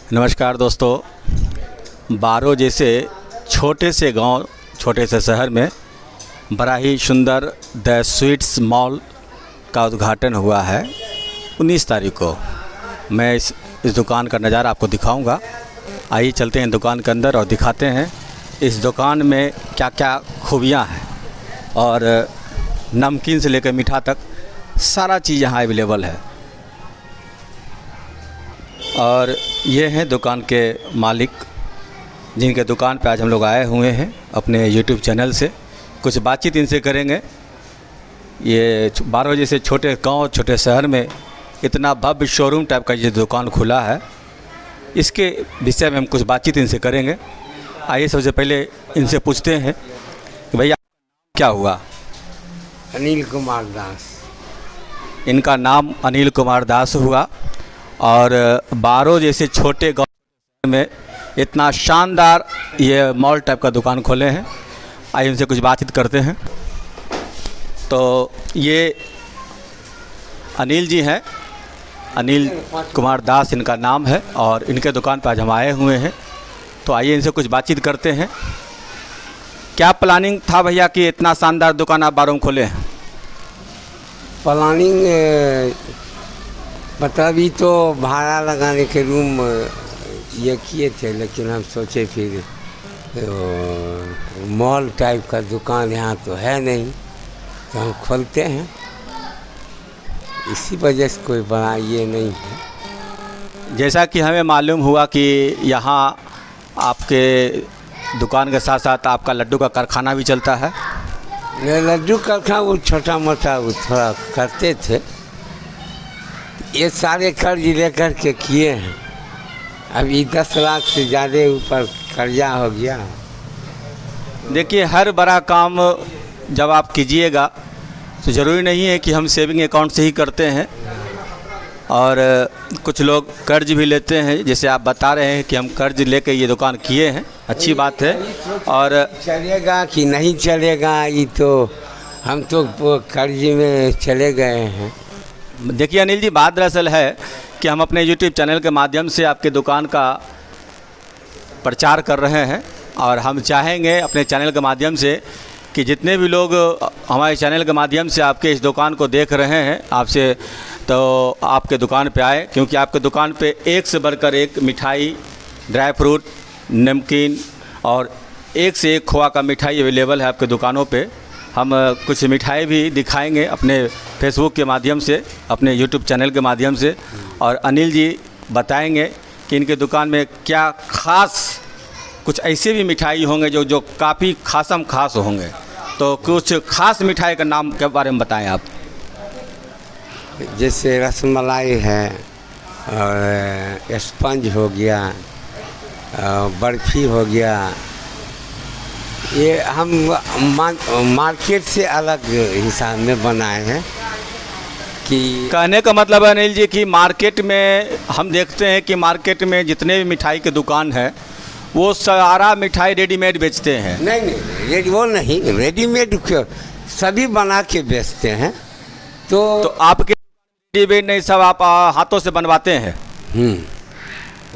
नमस्कार दोस्तों। बारो जैसे छोटे से गांव, छोटे से शहर में बड़ा ही सुंदर द स्वीट्स मॉल का उद्घाटन हुआ है 19 तारीख को। मैं इस दुकान का नज़ारा आपको दिखाऊंगा। आइए चलते हैं दुकान के अंदर और दिखाते हैं इस दुकान में क्या क्या खूबियां हैं। और नमकीन से लेकर मीठा तक सारा चीज़ यहाँ अवेलेबल है। और ये हैं दुकान के मालिक, जिनके दुकान पे आज हम लोग आए हुए हैं अपने YouTube चैनल से। कुछ बातचीत इनसे करेंगे। ये 12 बजे से छोटे गांव, छोटे शहर में इतना भव्य शोरूम टाइप का ये दुकान खुला है, इसके विषय में हम कुछ बातचीत इनसे करेंगे। आइए सबसे पहले इनसे पूछते हैं कि भैया क्या हुआ? अनिल कुमार दास। इनका नाम अनिल कुमार दास हुआ। और 12 जैसे छोटे गांव में इतना शानदार ये मॉल टाइप का दुकान खोले हैं। आइए उनसे कुछ बातचीत करते हैं। तो ये अनिल जी हैं, अनिल कुमार दास इनका नाम है और इनके दुकान पर आज हम आए हुए हैं। तो आइए इनसे कुछ बातचीत करते हैं। क्या प्लानिंग था भैया कि इतना शानदार दुकान आप 12 में खोले हैं? प्लानिंग मतलब ही तो भाड़ा लगाने के रूम ये किए थे, लेकिन हम सोचे फिर मॉल टाइप का दुकान यहाँ तो है नहीं, तो हम खोलते हैं। इसी वजह से कोई बड़ा ये नहीं है। जैसा कि हमें मालूम हुआ कि यहाँ आपके दुकान के साथ साथ आपका लड्डू का कारखाना भी चलता है। लड्डू कारखाना वो छोटा मोटा वो थोड़ा करते थे, ये सारे कर्ज लेकर के किए हैं। अभी 10 लाख से ज़्यादा ऊपर कर्जा हो गया। देखिए, हर बड़ा काम जब आप कीजिएगा तो ज़रूरी नहीं है कि हम सेविंग अकाउंट से ही करते हैं, और कुछ लोग कर्ज भी लेते हैं। जैसे आप बता रहे हैं कि हम कर्ज लेकर ये दुकान किए हैं, अच्छी बात है। और चलेगा कि नहीं चलेगा ये तो हम तो कर्ज में चले गए हैं। देखिए अनिल जी, बात दरअसल है कि हम अपने YouTube चैनल के माध्यम से आपके दुकान का प्रचार कर रहे हैं, और हम चाहेंगे अपने चैनल के माध्यम से कि जितने भी लोग हमारे चैनल के माध्यम से आपके इस दुकान को देख रहे हैं आपसे, तो आपके दुकान पे आए, क्योंकि आपके दुकान पे एक से बढ़कर एक मिठाई, ड्राई फ्रूट, नमकीन और एक से एक खोआ का मिठाई अवेलेबल है आपके दुकानों पे। हम कुछ मिठाई भी दिखाएंगे अपने फेसबुक के माध्यम से, अपने यूट्यूब चैनल के माध्यम से। और अनिल जी बताएंगे कि इनके दुकान में क्या ख़ास कुछ ऐसे भी मिठाई होंगे जो काफ़ी ख़ासम ख़ास होंगे। तो कुछ ख़ास मिठाई का नाम के बारे में बताएं आप। जैसे रसमलाई है, और स्पंज हो गया, बर्फ़ी हो गया। ये हम मार्केट से अलग हिसाब में बनाए हैं। कि कहने का मतलब है अनिल जी कि मार्केट में हम देखते हैं कि मार्केट में जितने भी मिठाई के दुकान है वो सारा मिठाई रेडीमेड बेचते हैं। नहीं, वो नहीं, रेडीमेड सभी बना के बेचते हैं। तो आपके रेडीमेड नहीं, सब आप हाथों से बनवाते हैं?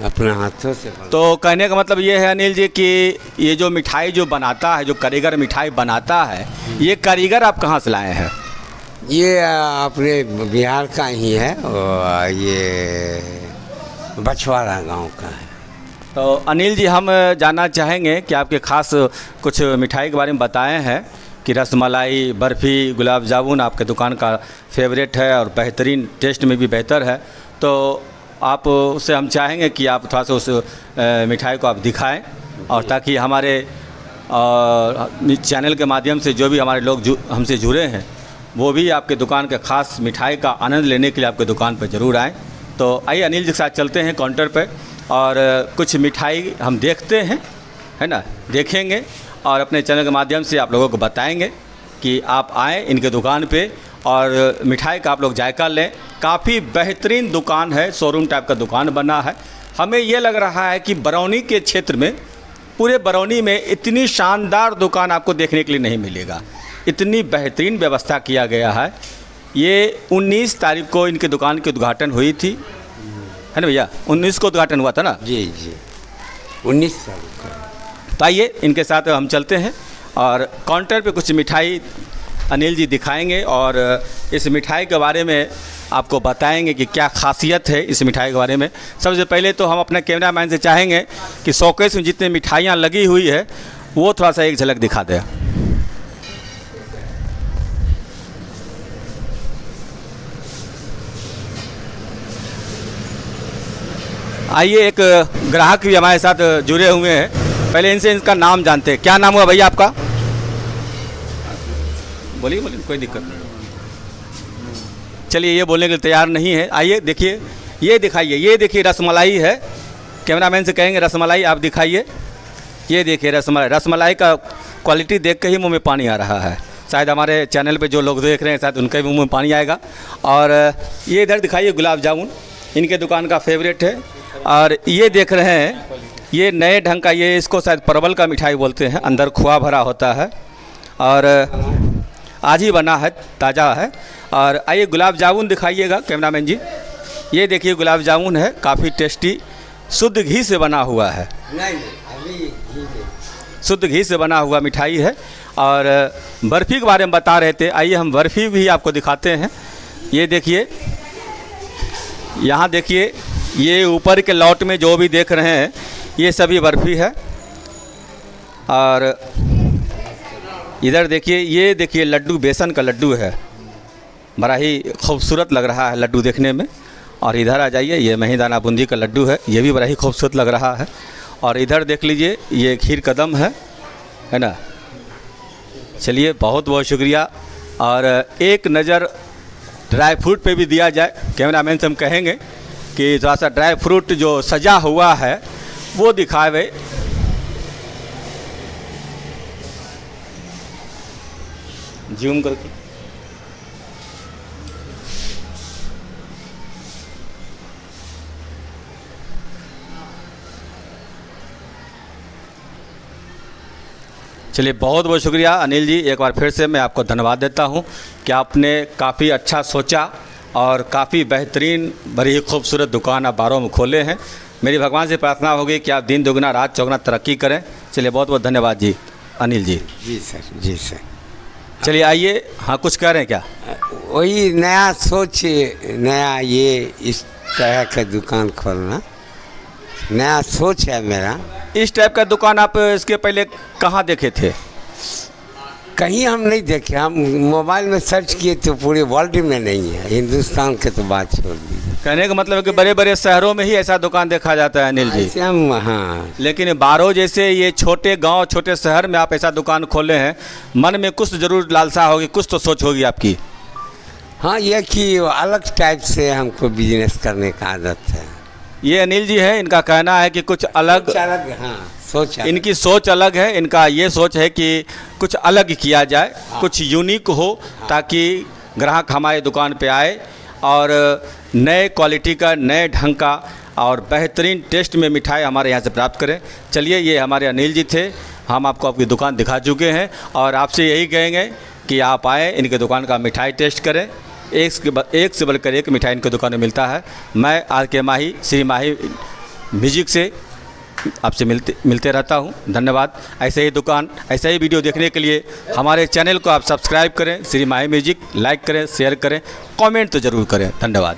अपने हाथों से। तो कहने का मतलब ये है अनिल जी कि ये जो मिठाई जो बनाता है, जो कारीगर मिठाई बनाता है, ये कारीगर आप कहाँ से लाए हैं? ये अपने बिहार का ही है, और ये बछवाड़ा गांव का है। तो अनिल जी, हम जानना चाहेंगे कि आपके ख़ास कुछ मिठाई के बारे में बताए हैं कि रसमलाई, बर्फ़ी, गुलाब जामुन आपके दुकान का फेवरेट है और बेहतरीन, टेस्ट में भी बेहतर है। तो आप उससे हम चाहेंगे कि आप थोड़ा सा उस मिठाई को आप दिखाएं, और ताकि हमारे चैनल के माध्यम से जो भी हमारे लोग हमसे जुड़े हैं वो भी आपके दुकान के ख़ास मिठाई का आनंद लेने के लिए आपके दुकान पर ज़रूर आएँ। तो आइए अनिल जी के साथ चलते हैं काउंटर पे और कुछ मिठाई हम देखते हैं, है ना, देखेंगे और अपने चैनल के माध्यम से आप लोगों को बताएंगे कि आप आएँ इनके दुकान पे और मिठाई का आप लोग जायका लें। काफ़ी बेहतरीन दुकान है, शोरूम टाइप का दुकान बना है। हमें ये लग रहा है कि बरौनी के क्षेत्र में, पूरे बरौनी में इतनी शानदार दुकान आपको देखने के लिए नहीं मिलेगा। इतनी बेहतरीन व्यवस्था किया गया है। ये 19 तारीख को इनके दुकान की उद्घाटन हुई थी है ना भैया? 19 को उद्घाटन हुआ था ना? जी जी 19 साल का। तो आइए इनके साथ हम चलते हैं और काउंटर पे कुछ मिठाई अनिल जी दिखाएंगे और इस मिठाई के बारे में आपको बताएंगे कि क्या खासियत है इस मिठाई के बारे में। सबसे पहले तो हम अपने कैमरामैन से चाहेंगे कि शोकेस में जितनी मिठाइयाँ लगी हुई है वो थोड़ा सा एक झलक दिखा दे। आइए, एक ग्राहक भी हमारे साथ जुड़े हुए हैं, पहले इनसे इनका नाम जानते हैं। क्या नाम हुआ भैया आपका? बोलिए बोलिए, कोई दिक्कत नहीं। चलिए, ये बोलने के लिए तैयार नहीं है। आइए देखिए, ये दिखाइए, ये देखिए रसमलाई है। कैमरामैन से कहेंगे रसमलाई आप दिखाइए। ये देखिए रसमलाई, रसमलाई का क्वालिटी देख के ही मुंह में पानी आ रहा है। शायद हमारे चैनल पे जो लोग देख रहे हैं शायद उनके भी मुंह में पानी आएगा। और ये इधर दिखाइए गुलाब जामुन, इनके दुकान का फेवरेट है। और ये देख रहे हैं, ये नए ढंग का, ये इसको शायद परवल का मिठाई बोलते हैं, अंदर खोआ भरा होता है और आज ही बना है, ताज़ा है। और आइए गुलाब जामुन दिखाइएगा कैमरामैन जी। ये देखिए गुलाब जामुन है, काफ़ी टेस्टी, शुद्ध घी से बना हुआ है। शुद्ध घी से बना हुआ मिठाई है। और बर्फ़ी के बारे में बता रहे थे, आइए हम बर्फ़ी भी आपको दिखाते हैं। ये देखिए, यहाँ देखिए, ये ऊपर के लॉट में जो भी देख रहे हैं ये सभी बर्फ़ी है। और इधर देखिए, ये देखिए लड्डू, बेसन का लड्डू है, बड़ा ही खूबसूरत लग रहा है लड्डू देखने में। और इधर आ जाइए, ये महीदाना बूंदी का लड्डू है, ये भी बड़ा ही खूबसूरत लग रहा है। और इधर देख लीजिए, ये खीर कदम है ना। चलिए, बहुत बहुत शुक्रिया। और एक नज़र ड्राई फ्रूट पे भी दिया जाए। कैमरामैन से हम कहेंगे कि थोड़ा सा ड्राई फ्रूट जो सजा हुआ है वो दिखावे। जूम करके। चलिए, बहुत बहुत शुक्रिया अनिल जी, एक बार फिर से मैं आपको धन्यवाद देता हूं कि आपने काफ़ी अच्छा सोचा और काफ़ी बेहतरीन, बड़ी ही खूबसूरत दुकान आप बारों में खोले हैं। मेरी भगवान से प्रार्थना होगी कि आप दिन दुगना रात चौगुना तरक्की करें। चलिए, बहुत बहुत धन्यवाद जी अनिल जी। जी सर, जी सर। चलिए आइए, हाँ कुछ कह रहे हैं क्या? वही नया सोच, नया ये इस तरह का दुकान खोलना नया सोच है मेरा। इस टाइप का दुकान आप इसके पहले कहाँ देखे थे? कहीं हम नहीं देखे, हम मोबाइल में सर्च किए तो पूरे वर्ल्ड में नहीं है, हिंदुस्तान के तो बात छोड़ दीजिए। कहने का मतलब है कि बड़े बड़े शहरों में ही ऐसा दुकान देखा जाता है अनिल जी। हम हाँ, लेकिन बारो जैसे ये छोटे गांव, छोटे शहर में आप ऐसा दुकान खोले हैं, मन में कुछ ज़रूर लालसा होगी, कुछ तो सोच होगी आपकी। हाँ, ये कि अलग टाइप से हमको बिजनेस करने का आदत है। ये अनिल जी है, इनका कहना है कि कुछ अलग, हाँ, सोच अलग। इनकी सोच अलग है। इनका ये सोच है कि कुछ अलग किया जाए, हाँ। कुछ यूनिक हो, हाँ। ताकि ग्राहक हमारे दुकान पे आए और नए क्वालिटी का, नए ढंग का और बेहतरीन टेस्ट में मिठाई हमारे यहाँ से प्राप्त करें। चलिए, ये हमारे अनिल जी थे, हम आपको आपकी दुकान दिखा चुके हैं और आपसे यही कहेंगे कि आप आएँ, इनके दुकान का मिठाई टेस्ट करें। एक से बढ़कर एक मिठाई इनकी दुकान में मिलता है। मैं RK माही, श्री माही म्यूजिक से आपसे मिलते रहता हूं। धन्यवाद। ऐसे ही दुकान, ऐसे ही वीडियो देखने के लिए हमारे चैनल को आप सब्सक्राइब करें, श्री माही म्यूजिक, लाइक करें, शेयर करें, कमेंट तो ज़रूर करें। धन्यवाद।